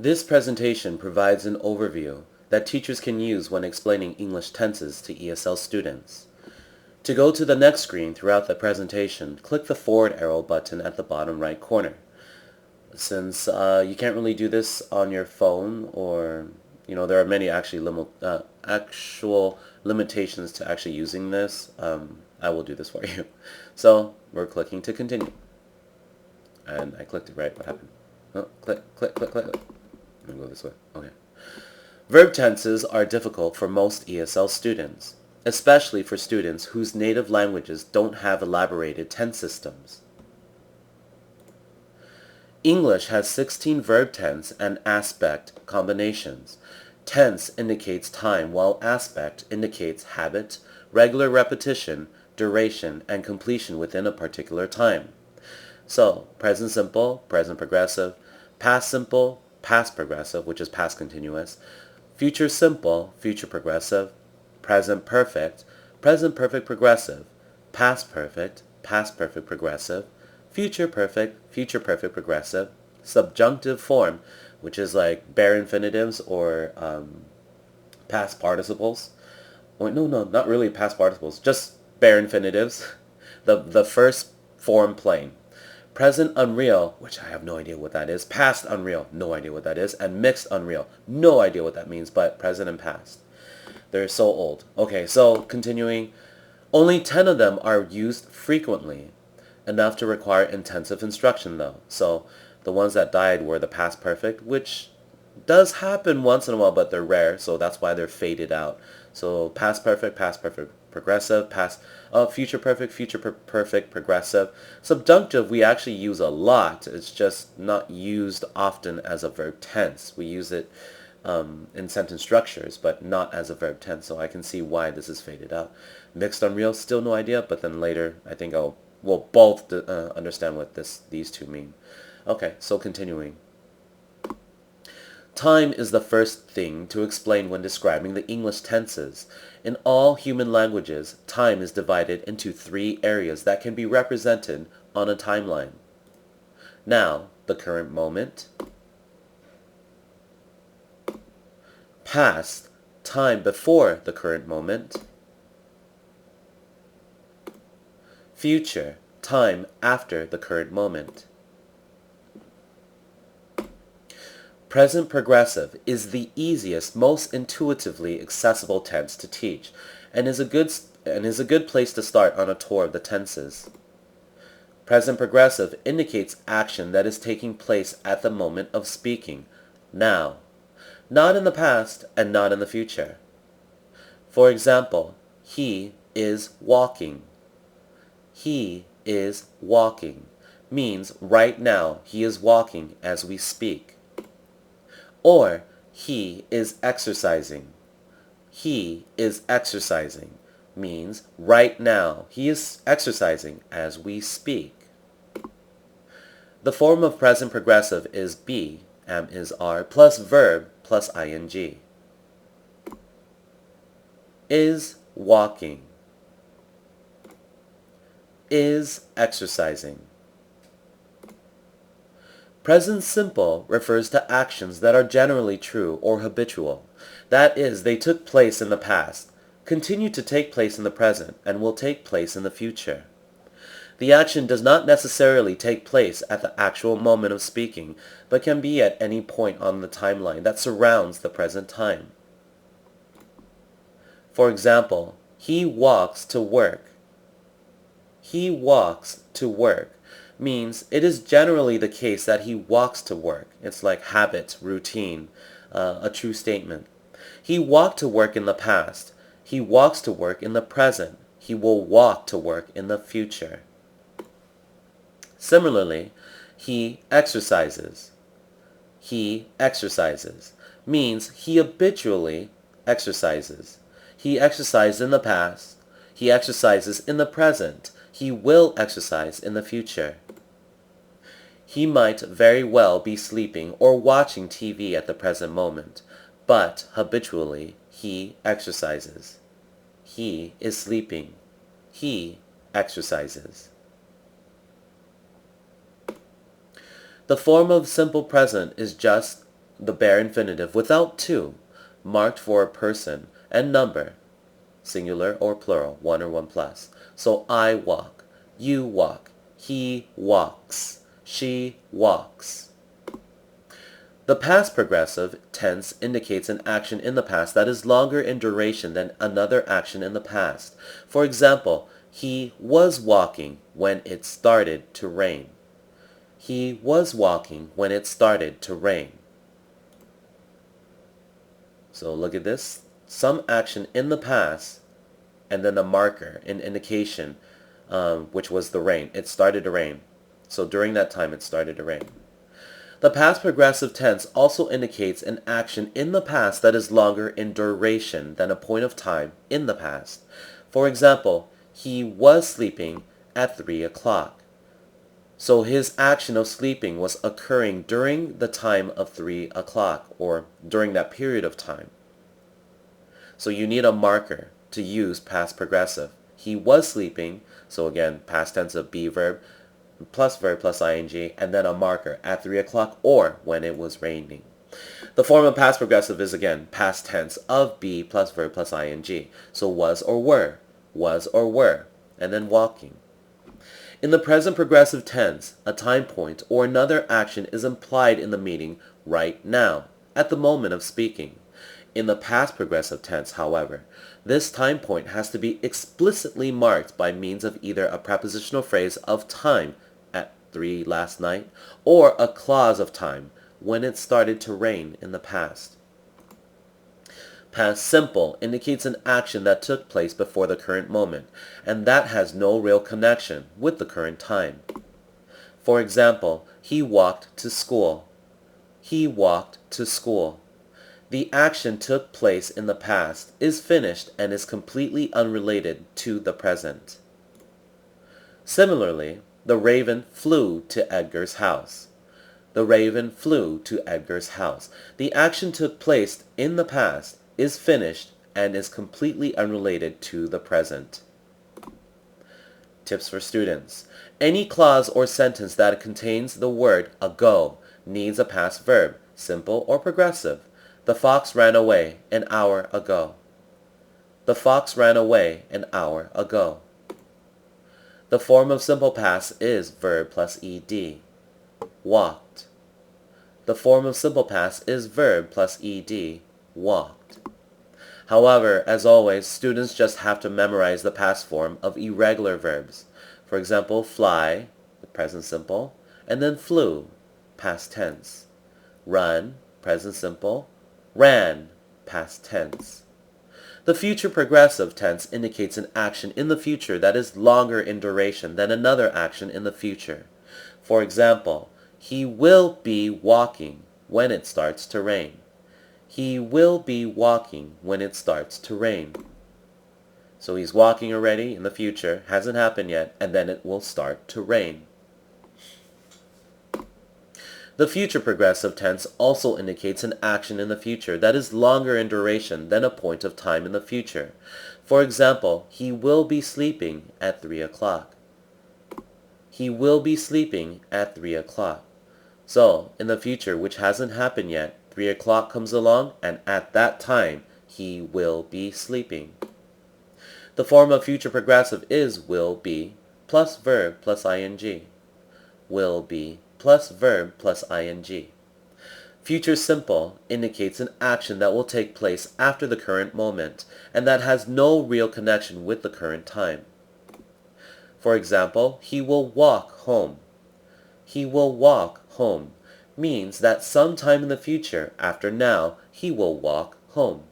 This presentation provides an overview that teachers can use when explaining English tenses to ESL students. To go to the next screen throughout the presentation, click the forward arrow button at the bottom right corner. Since you can't really do this on your phone, or there are many actual limitations to actually using this, I will do this for you. So we're clicking to continue. And I clicked it, right? What happened? Oh, click. Let me go this way. Okay. Verb tenses are difficult for most ESL students, especially for students whose native languages don't have elaborated tense systems. English has 16 verb tense and aspect combinations. Tense indicates time, while aspect indicates habit, regular repetition, duration, and completion within a particular time. So, present simple, present progressive, past simple, past progressive, which is past continuous, future simple, future progressive, present perfect progressive, past perfect progressive, future perfect progressive, subjunctive form, which is like bare infinitives or past participles. Oh, no, not really past participles, just bare infinitives. The first form plain. Present unreal, which I have no idea what that is. Past unreal, no idea what that is. And mixed unreal, no idea what that means, but present and past. They're so old. Okay, so continuing. Only 10 of them are used frequently, enough to require intensive instruction though. So the ones that died were the past perfect, which does happen once in a while, but they're rare, so that's why they're faded out. So past perfect progressive, future perfect progressive. Subjunctive we actually use a lot. It's just not used often as a verb tense. We use it in sentence structures, but not as a verb tense. So I can see why this is faded out. Mixed unreal, still no idea, but then later I think we'll both understand what these two mean. Okay, so continuing. Time is the first thing to explain when describing the English tenses. In all human languages, time is divided into 3 areas that can be represented on a timeline. Now, the current moment. Past, time before the current moment. Future, time after the current moment. Present progressive is the easiest, most intuitively accessible tense to teach, and is a good place to start on a tour of the tenses. Present progressive indicates action that is taking place at the moment of speaking, now, not in the past and not in the future. For example, he is walking. He is walking means right now he is walking as we speak. Or he is exercising. He is exercising means right now he is exercising as we speak. The form of present progressive is be, am, is, are, plus verb plus ing. Is walking. Is exercising. Present simple refers to actions that are generally true or habitual. That is, they took place in the past, continue to take place in the present, and will take place in the future. The action does not necessarily take place at the actual moment of speaking, but can be at any point on the timeline that surrounds the present time. For example, he walks to work. He walks to work means it is generally the case that he walks to work. It's like habit, routine, a true statement. He walked to work in the past. He walks to work in the present. He will walk to work in the future. Similarly, he exercises. He exercises means he habitually exercises. He exercised in the past. He exercises in the present. He will exercise in the future. He might very well be sleeping or watching TV at the present moment, but habitually he exercises. He is sleeping. He exercises. The form of simple present is just the bare infinitive without to, marked for a person, and number, singular or plural, one or one plus. So I walk, you walk, he walks, she walks. The past progressive tense indicates an action in the past that is longer in duration than another action in the past. For example, he was walking when it started to rain. He was walking when it started to rain. So look at this. Some action in the past and then a marker, an indication, which was the rain. It started to rain. So during that time it started to rain. The past progressive tense also indicates an action in the past that is longer in duration than a point of time in the past. For example, he was sleeping at 3 o'clock. So his action of sleeping was occurring during the time of 3 o'clock, or during that period of time. So you need a marker to use past progressive. He was sleeping, so again, past tense of be verb plus ing, and then a marker at 3 o'clock or when it was raining. The form of past progressive is again past tense of be plus verb plus ing. So was or were, and then walking. In the present progressive tense, a time point or another action is implied in the meaning right now, at the moment of speaking. In the past progressive tense, however, this time point has to be explicitly marked by means of either a prepositional phrase of time, at 3 last night, or a clause of time, when it started to rain in the past. Past simple indicates an action that took place before the current moment, and that has no real connection with the current time. For example, he walked to school. He walked to school. The action took place in the past, is finished, and is completely unrelated to the present. Similarly, the raven flew to Edgar's house. The raven flew to Edgar's house. The action took place in the past, is finished, and is completely unrelated to the present. Tips for students. Any clause or sentence that contains the word ago needs a past verb, simple or progressive. The fox ran away an hour ago. The fox ran away an hour ago. The form of simple past is verb plus ed. Walked. The form of simple past is verb plus ed. Walked. However, as always, students just have to memorize the past form of irregular verbs. For example, fly, the present simple, and then flew, past tense. Run, present simple, ran, past tense. The future progressive tense indicates an action in the future that is longer in duration than another action in the future. For example, he will be walking when it starts to rain. He will be walking when it starts to rain. So he's walking already in the future, hasn't happened yet, and then it will start to rain. The future progressive tense also indicates an action in the future that is longer in duration than a point of time in the future. For example, he will be sleeping at 3 o'clock. He will be sleeping at 3 o'clock. So, in the future, which hasn't happened yet, 3 o'clock comes along, and at that time, he will be sleeping. The form of future progressive is will be plus verb plus ing. Will be plus verb plus ing. Future simple indicates an action that will take place after the current moment and that has no real connection with the current time. For example, he will walk home. He will walk home means that sometime in the future after now he will walk home.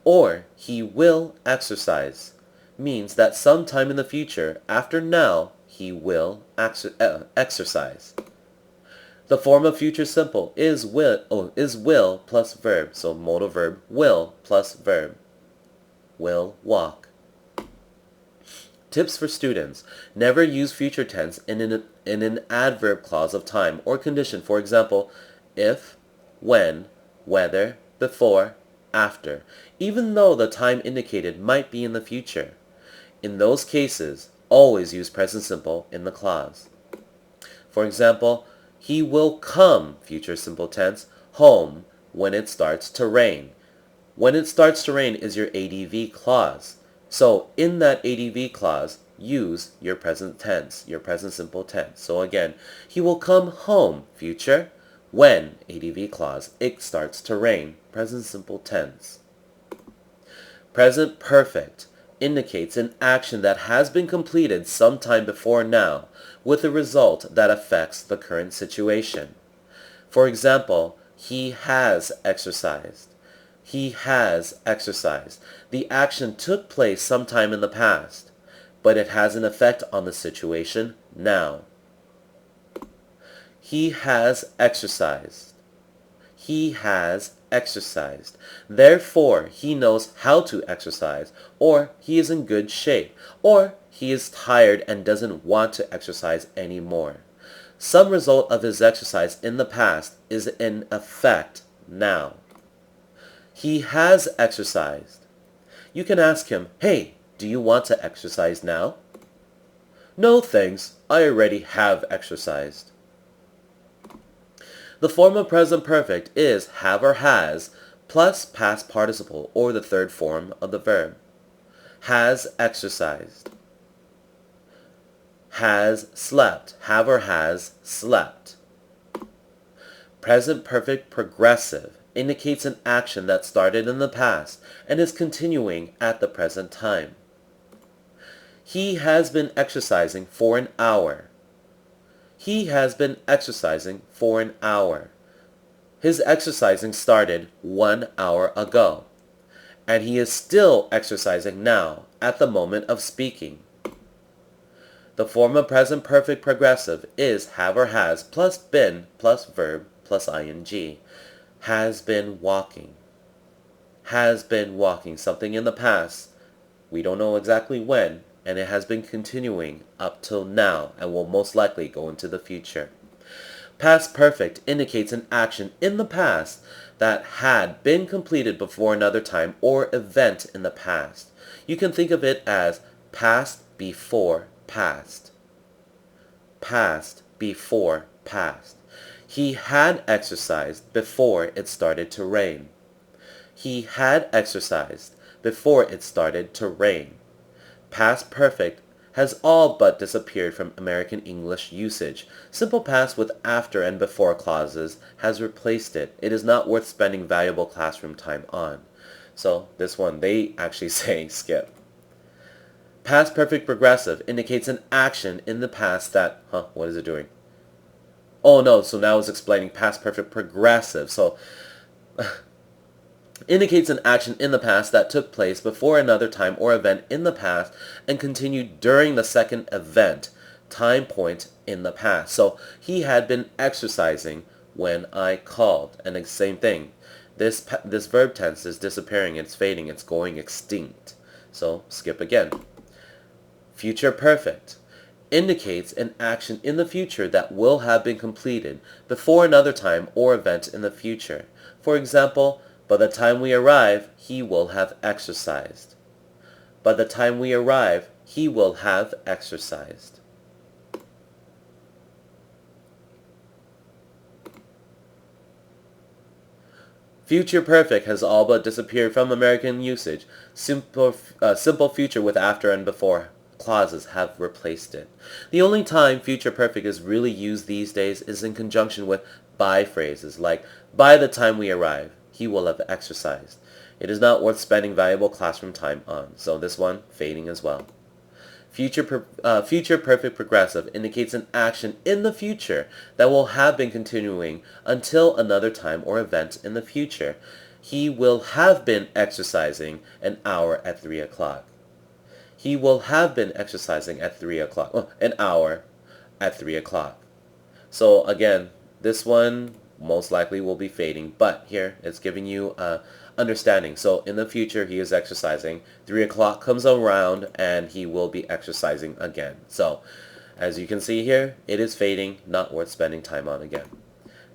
Or he will exercise means that sometime in the future after now he will exercise. The form of future simple is will plus verb, so modal verb will plus verb. Will walk. Tips for students. Never use future tense in an adverb clause of time or condition. For example, if, when, whether, before, after, even though the time indicated might be in the future. In those cases, always use present simple in the clause. For example, he will come, future simple tense, home when it starts to rain. When it starts to rain is your ADV clause. So in that ADV clause, use your present tense, your present simple tense. So again, he will come home, future, when, ADV clause, it starts to rain, present simple tense. Present perfect indicates an action that has been completed sometime before now with a result that affects the current situation. For example, he has exercised. He has exercised. The action took place sometime in the past, but it has an effect on the situation now. He has exercised. He has exercised. Therefore, he knows how to exercise, or he is in good shape, or he is tired and doesn't want to exercise anymore. Some result of his exercise in the past is in effect now. He has exercised. You can ask him, hey, do you want to exercise now? No thanks, I already have exercised. The form of present perfect is have or has plus past participle or the third form of the verb. Has exercised. Has slept. Have or has slept. Present perfect progressive indicates an action that started in the past and is continuing at the present time. He has been exercising for an hour. He has been exercising for an hour. His exercising started 1 hour ago, and he is still exercising now at the moment of speaking. The form of present perfect progressive is have or has plus been plus verb plus ing. Has been walking. Has been walking. Something in the past. We don't know exactly when, and it has been continuing up till now and will most likely go into the future. Past perfect indicates an action in the past that had been completed before another time or event in the past. You can think of it as past before past. Past before past. He had exercised before it started to rain. He had exercised before it started to rain. Past perfect has all but disappeared from American English usage. Simple past with after and before clauses has replaced it. It is not worth spending valuable classroom time on. So this one, they actually say skip. Past perfect progressive indicates an action in the past that, what is it doing? Oh no, so now it's explaining past perfect progressive. So indicates an action in the past that took place before another time or event in the past and continued during the second event, time point in the past. So he had been exercising when I called. And the same thing. This verb tense is disappearing, it's fading, it's going extinct. So skip again. Future perfect indicates an action in the future that will have been completed before another time or event in the future. For example, by the time we arrive, he will have exercised. By the time we arrive, he will have exercised. Future perfect has all but disappeared from American usage. Simple future with after and before clauses have replaced it. The only time future perfect is really used these days is in conjunction with by phrases like, by the time we arrive, he will have exercised. It is not worth spending valuable classroom time on, so this one fading as well. Future perfect progressive indicates an action in the future that will have been continuing until another time or event in the future. He will have been exercising an hour at 3 o'clock. He will have been exercising at 3 o'clock. An hour at 3 o'clock. So again, this one most likely will be fading, but here it's giving you understanding. So in the future he is exercising. 3 o'clock comes around and he will be exercising again. So as you can see here, it is fading, not worth spending time on again.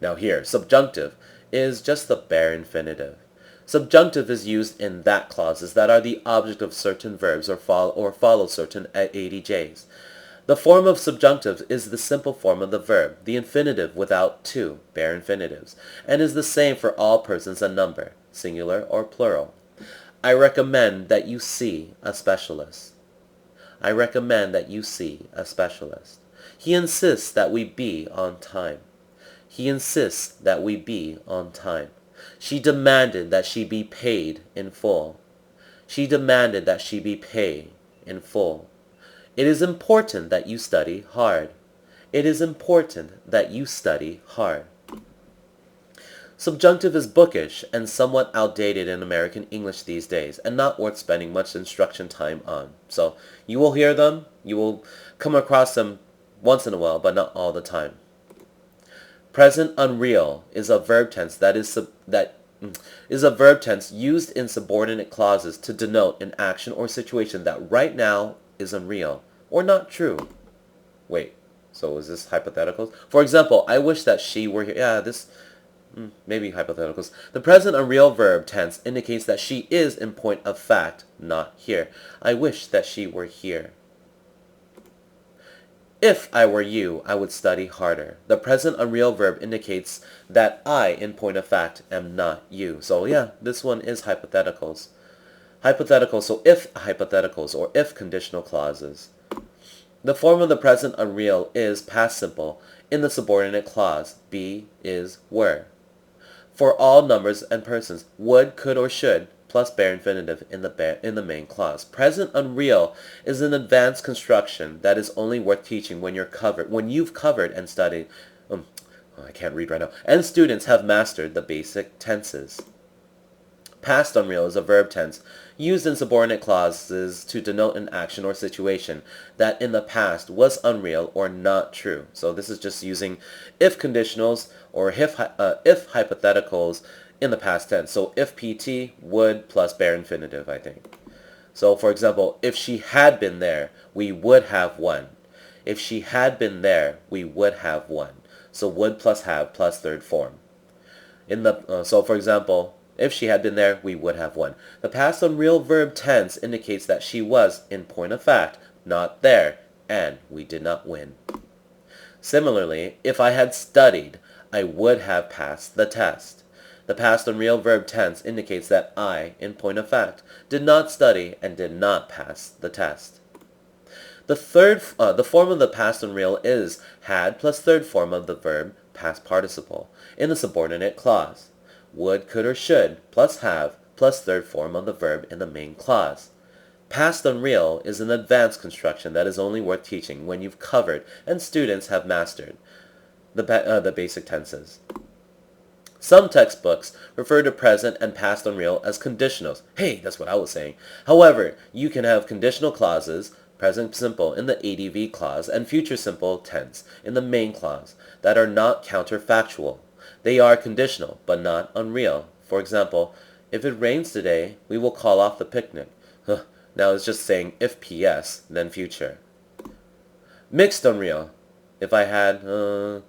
Now here, subjunctive is just the bare infinitive. Subjunctive is used in that clauses that are the object of certain verbs or follow certain ADJs. The form of subjunctive is the simple form of the verb, the infinitive without two, bare infinitives, and is the same for all persons and number, singular or plural. I recommend that you see a specialist. I recommend that you see a specialist. He insists that we be on time. He insists that we be on time. She demanded that she be paid in full. She demanded that she be paid in full. It is important that you study hard. It is important that you study hard. Subjunctive is bookish and somewhat outdated in American English these days and not worth spending much instruction time on. So you will hear them, you will come across them once in a while, but not all the time. Present unreal is a verb tense that is a verb tense used in subordinate clauses to denote an action or situation that right now is unreal or not true. Wait, so is this hypotheticals? For example, I wish that she were here. Yeah, this maybe hypotheticals. The present unreal verb tense indicates that she is in point of fact not here. I wish that she were here. If I were you, I would study harder. The present unreal verb indicates that I, in point of fact, am not you. So yeah, this one is hypotheticals. Hypotheticals, so if hypotheticals or if conditional clauses. The form of the present unreal is past simple in the subordinate clause, be, is, were. For all numbers and persons, would, could, or should, plus bare infinitive in the main clause. Present unreal is an advanced construction that is only worth teaching when you've covered and studied. I can't read right now. And students have mastered the basic tenses. Past unreal is a verb tense used in subordinate clauses to denote an action or situation that in the past was unreal or not true. So this is just using if conditionals or if hypotheticals in the past tense. So if PT, would plus bare infinitive, I think. So for example, if she had been there, we would have won. If she had been there, we would have won. So would plus have plus third form. So for example, if she had been there, we would have won. The past unreal verb tense indicates that she was, in point of fact, not there, and we did not win. Similarly, if I had studied, I would have passed the test. The past unreal verb tense indicates that I, in point of fact, did not study and did not pass the test. The form of the past unreal is had plus third form of the verb past participle in the subordinate clause. Would, could, or should, plus have, plus third form of the verb in the main clause. Past unreal is an advanced construction that is only worth teaching when you've covered and students have mastered the basic tenses. Some textbooks refer to present and past unreal as conditionals. Hey, that's what I was saying. However, you can have conditional clauses, present simple in the ADV clause, and future simple tense in the main clause that are not counterfactual. They are conditional, but not unreal. For example, if it rains today, we will call off the picnic. Now it's just saying if PS, then future. Mixed unreal. If I had, do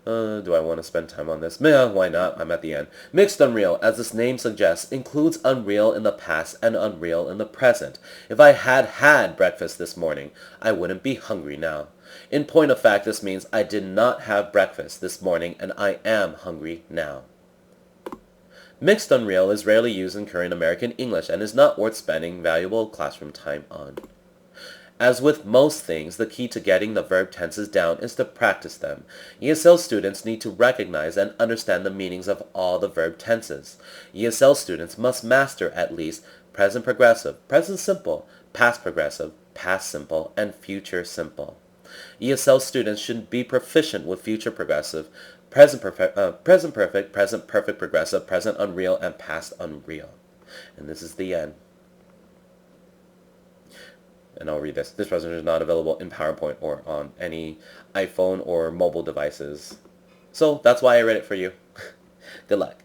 I want to spend time on this? Meh, why not? I'm at the end. Mixed unreal, as its name suggests, includes unreal in the past and unreal in the present. If I had had breakfast this morning, I wouldn't be hungry now. In point of fact, this means I did not have breakfast this morning and I am hungry now. Mixed unreal is rarely used in current American English and is not worth spending valuable classroom time on. As with most things, the key to getting the verb tenses down is to practice them. ESL students need to recognize and understand the meanings of all the verb tenses. ESL students must master at least present progressive, present simple, past progressive, past simple, and future simple. ESL students should be proficient with future progressive, present perfect, present perfect progressive, present unreal, and past unreal. And this is the end. And I'll read this. This presentation is not available in PowerPoint or on any iPhone or mobile devices. So that's why I read it for you. Good luck.